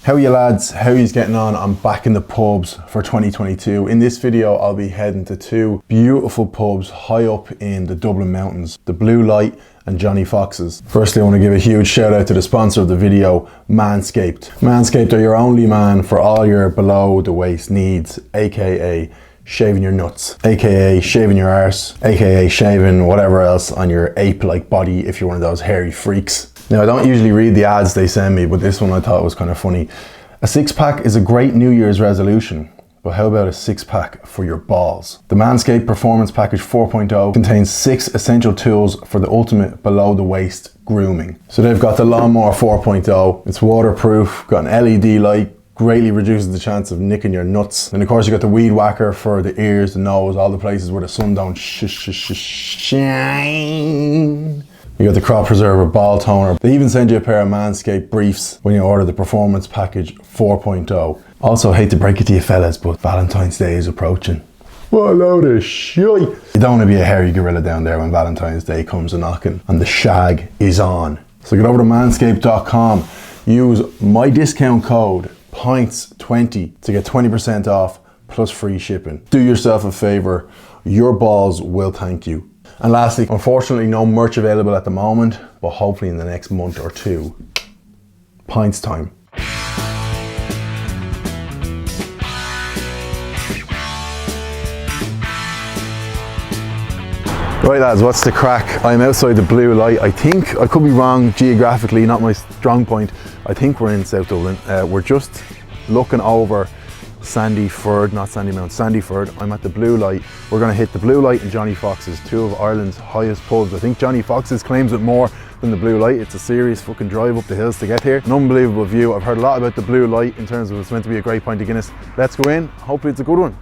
How are you lads? How are you getting on? I'm back in the pubs for 2022. In this video, I'll be heading to two beautiful pubs high up in the Dublin mountains, the Blue Light and Johnnie Fox's. Firstly, I want to give a huge shout out to the sponsor of the video, Manscaped. Manscaped are your only man for all your below the waist needs, aka shaving your nuts, aka shaving your arse, aka shaving whatever else on your ape-like body if you're one of those hairy freaks. Now, I don't usually read the ads they send me, but this one I thought was kind of funny. A six-pack is a great New Year's resolution, but how about a six-pack for your balls? The Manscaped Performance Package 4.0 contains 6 essential tools for the ultimate below-the-waist grooming. So they've got the Lawnmower 4.0, it's waterproof, got an LED light, greatly reduces the chance of nicking your nuts. And of course you got the weed whacker for the ears, the nose, all the places where the sun don't shine. You got the crop preserver ball toner. They even send you a pair of Manscaped briefs when you order the Performance Package 4.0. Also, hate to break it to you fellas, but Valentine's Day is approaching. What a load of shit. You don't want to be a hairy gorilla down there when Valentine's Day comes a knocking and the shag is on. So get over to manscaped.com, use my discount code POINTS20 to get 20% off plus free shipping. Do yourself a favor, your balls will thank you. And lastly, unfortunately no merch available at the moment, but hopefully in the next month or two. Pints time. Right lads, what's the crack? I'm outside the Blue Light. I think, I could be wrong geographically, not my strong point. I think we're in South Dublin. We're just looking over Sandyford, not Sandymount, Sandyford. I'm at the Blue Light. We're gonna hit the Blue Light and Johnnie Fox's, two of Ireland's highest pubs. I think Johnnie Fox's claims it more than the Blue Light. It's a serious fucking drive up the hills to get here. An unbelievable view. I've heard a lot about the Blue Light in terms of it's meant to be a great pint of Guinness. Let's go in, hopefully it's a good one.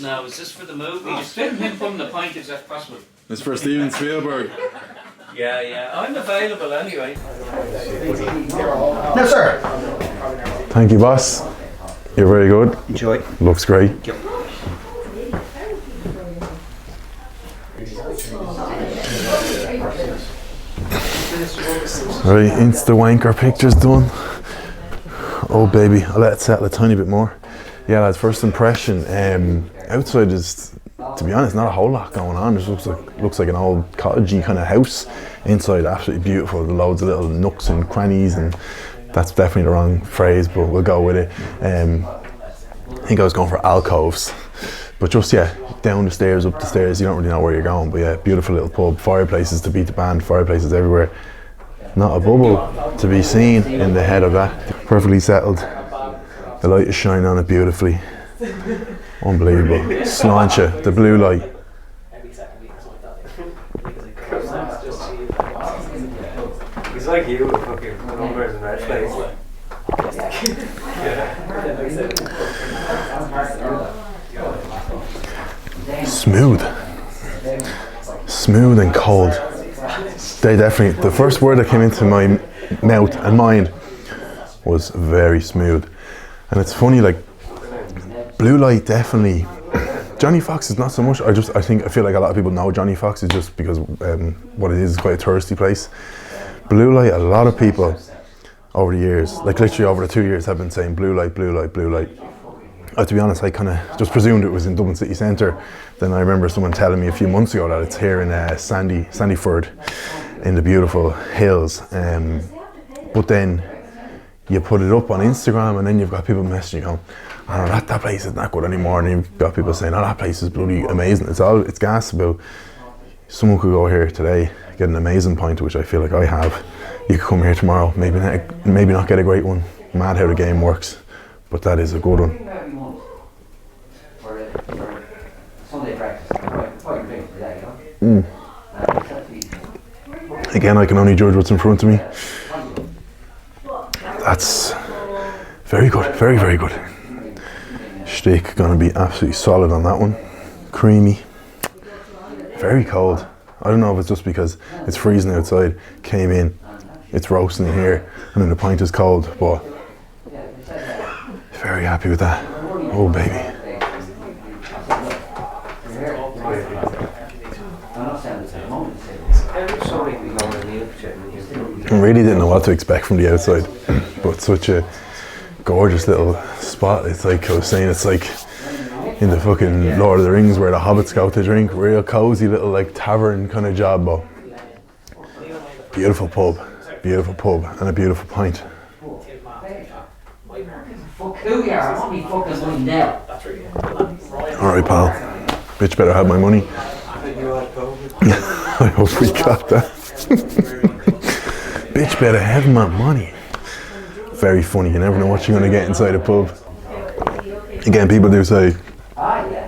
No, is this for the movie? Just film him from the pint if that's possible. It's for Steven Spielberg. Yeah, I'm available anyway. No, sir. Thank you, boss. You're very good. Enjoy. Looks great. Yep. Right, Insta wanker pictures done. Oh baby, I'll let it settle a tiny bit more. Yeah, lads, first impression. Outside is, to be honest, not a whole lot going on. It looks like an old cottagey kind of house. Inside, absolutely beautiful. Loads of little nooks and crannies, and that's definitely the wrong phrase, but we'll go with it. I think I was going for alcoves, but just down the stairs, up the stairs. You don't really know where you're going, but yeah, beautiful little pub. Fireplaces to beat the band. Fireplaces everywhere. Not a bubble to be seen in the head of that. Perfectly settled. The light is shining on it beautifully. Unbelievable. Sláinte, the Blue Light. He's like you with fucking numbers and red face. Smooth. Smooth and cold. They definitely, the first word that came into my mouth and mind was very smooth. And it's funny, like, Blue Light definitely, Johnnie Fox is not so much. I feel like a lot of people know Johnnie Fox is just because what it is quite a touristy place. Blue Light, a lot of people over the years, like literally over the 2 years, have been saying Blue Light, Blue Light, Blue Light. To be honest, I kind of just presumed it was in Dublin city centre. Then I remember someone telling me a few months ago that it's here in Sandyford in the beautiful hills. But then you put it up on Instagram and then you've got people messaging going, oh, that place is not good anymore, and you've got people saying, oh, that place is bloody amazing. It's gas about, someone could go here today, get an amazing pint, which I feel like I have. You could come here tomorrow, maybe not get a great one. Mad how the game works, but that is a good one. Again, I can only judge what's in front of me. That's very good, very, very good. Steak gonna be absolutely solid on that one. Creamy, very cold. I don't know if it's just because it's freezing outside, came in, it's roasting in here, and then the pint is cold, but very happy with that. Oh baby. Every so week we go on a meal for I really didn't know what to expect from the outside, but such a gorgeous little spot. It's like I was saying, it's like in the fucking Lord of the Rings where the hobbits go to drink. Real cozy little like tavern kind of job, but beautiful pub and a beautiful pint. Alright pal, bitch better have my money. I hope we got that. Bitch better have my money. Very funny, you never know what you're going to get inside a pub. Again, people do say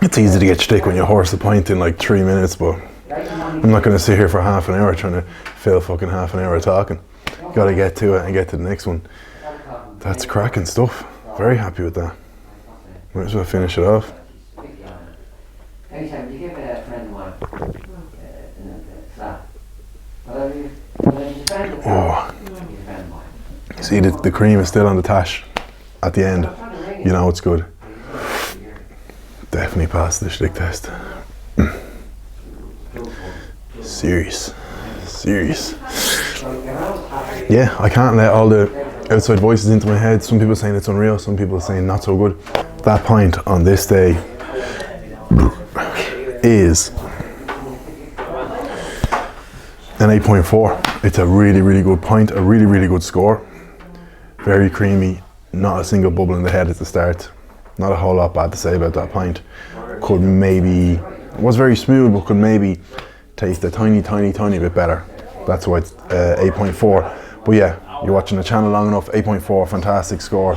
it's easy to get shtick when you horse a pint in like 3 minutes, but I'm not going to sit here for half an hour trying to fill fucking half an hour talking. Got to get to it and get to the next one. That's cracking stuff. Very happy with that. Might as well finish it off. Oh, see the cream is still on the tash at the end. You know it's good. Definitely passed the shtick test. Serious. Yeah, I can't let all the outside voices into my head. Some people saying it's unreal, some people saying not so good. That pint on this day is an 8.4. It's a really good pint, a really good score. Very creamy, not a single bubble in the head at the start. Not a whole lot bad to say about that pint. Could maybe, it was very smooth, but could maybe taste a tiny bit better. That's why it's 8.4. But yeah, you're watching the channel long enough, 8.4, fantastic score.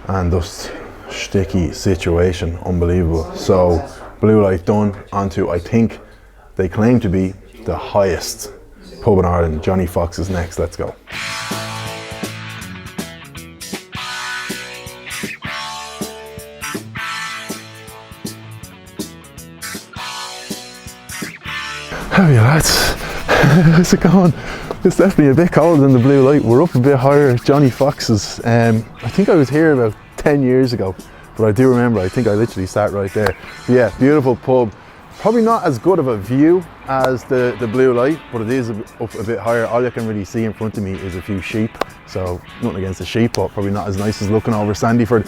And just sticky situation, unbelievable. So blue light done, onto I think they claim to be the highest pub in Ireland. Johnnie Fox is next, let's go. How are you lads? How's it going? It's definitely a bit colder than the blue light. We're up a bit higher, Johnnie Fox's. I think I was here about 10 years ago, but I do remember, I think I literally sat right there. But yeah, beautiful pub. Probably not as good of a view as the blue light, but it is up a bit higher. All you can really see in front of me is a few sheep. So nothing against the sheep, but probably not as nice as looking over Sandyford.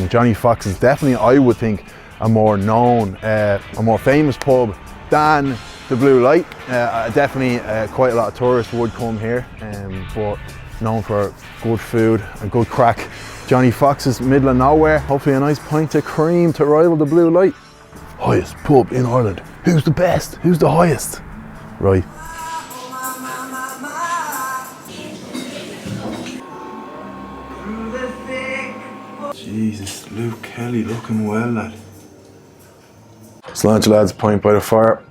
Johnnie Fox is definitely, I would think, a more known, a more famous pub than the blue light. Definitely quite a lot of tourists would come here, but known for good food and good crack. Johnnie Fox's middle of nowhere. Hopefully a nice pint of cream to rival the blue light. Highest pub in Ireland. Who's the best? Who's the highest? Right. Jesus, Luke Kelly looking well, lad. Sláinte lads, pint by the fire.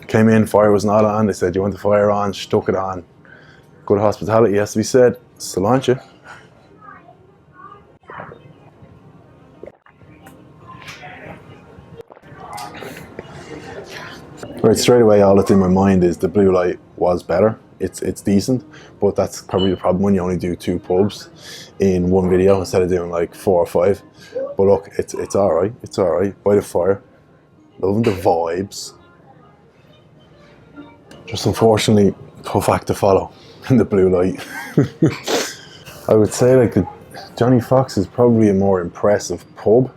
Came in, fire was not on. They said, you want the fire on? Stuck it on. Good hospitality has to be said. Sláinte. Right, straight away all that's in my mind is the blue light was better. It's decent, but that's probably the problem when you only do 2 pubs in one video instead of doing like 4 or 5. But look, it's alright. It's alright. By the fire. Loving the vibes. Just unfortunately, tough act to follow in the blue light. I would say like the Johnnie Fox is probably a more impressive pub.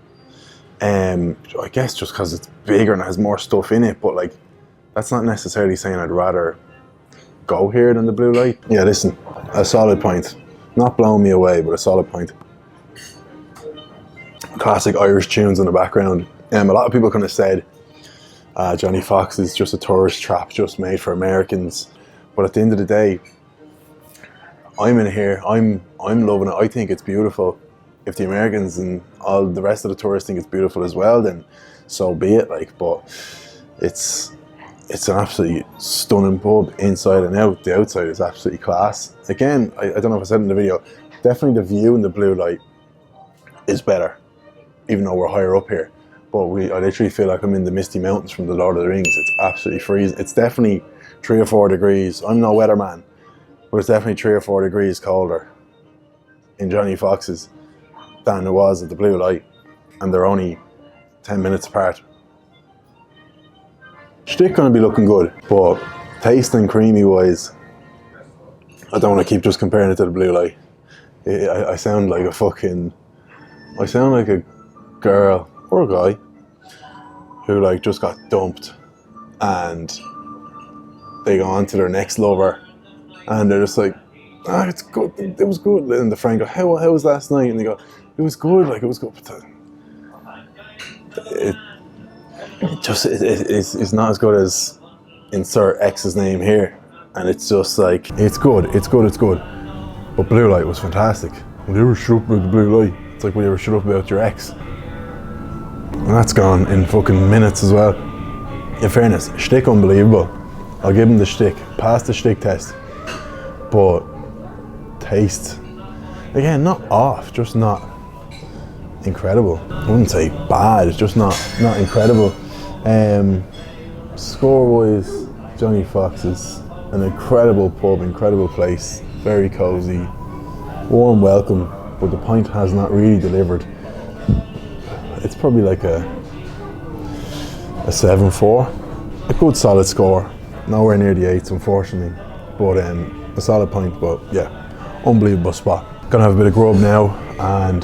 I guess just because it's bigger and has more stuff in it, but like that's not necessarily saying I'd rather go here than the blue light. Yeah, listen, a solid pint. Not blowing me away, but a solid pint. Classic Irish tunes in the background. A lot of people kind of said Johnnie Fox is just a tourist trap just made for Americans, but at the end of the day, I'm in here, I'm loving it. I think it's beautiful. If the Americans and all the rest of the tourists think it's beautiful as well, then so be it. Like, but it's an absolutely stunning pub inside and out. The outside is absolutely class. Again, I don't know if I said in the video, definitely the view in the blue light is better, even though we're higher up here. But I literally feel like I'm in the misty mountains from the Lord of the Rings. It's absolutely freezing. It's definitely 3 or 4 degrees. I'm no weatherman, but it's definitely 3 or 4 degrees colder in Johnnie Fox's than it was at the blue light, and they're only 10 minutes apart. Stick gonna be looking good, but taste and creamy wise, I don't want to keep just comparing it to the Blue Light. I sound like a fucking, I sound like a girl or a guy who like just got dumped and they go on to their next lover and they're just like, ah, it's good, it was good. And the friend go, how was last night? And they go, it was good, like it was good. It's not as good as insert X's name here. And it's just like, it's good. But Blue Light was fantastic. Will you ever shut up about the Blue Light? It's like, will you ever shut up about your ex? And that's gone in fucking minutes as well. In fairness, shtick unbelievable. I'll give him the shtick. Passed the shtick test. But taste, again, not off, just not incredible. I wouldn't say bad, it's just not incredible. Score-wise, Johnnie Fox is an incredible pub, incredible place, very cosy, warm welcome, but the pint has not really delivered. It's probably like a 7-4, a good solid score, nowhere near the 8s unfortunately, but a solid pint. But yeah, unbelievable spot. Gonna have a bit of grub now, and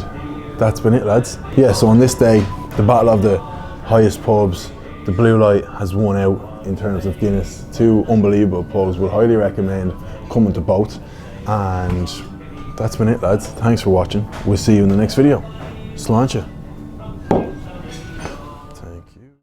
that's been it, lads. Yeah, so on this day, the battle of the highest pubs, the Blue Light has won out in terms of Guinness. 2 unbelievable pubs, would highly recommend coming to both. And that's been it, lads. Thanks for watching. We'll see you in the next video. Sláinte.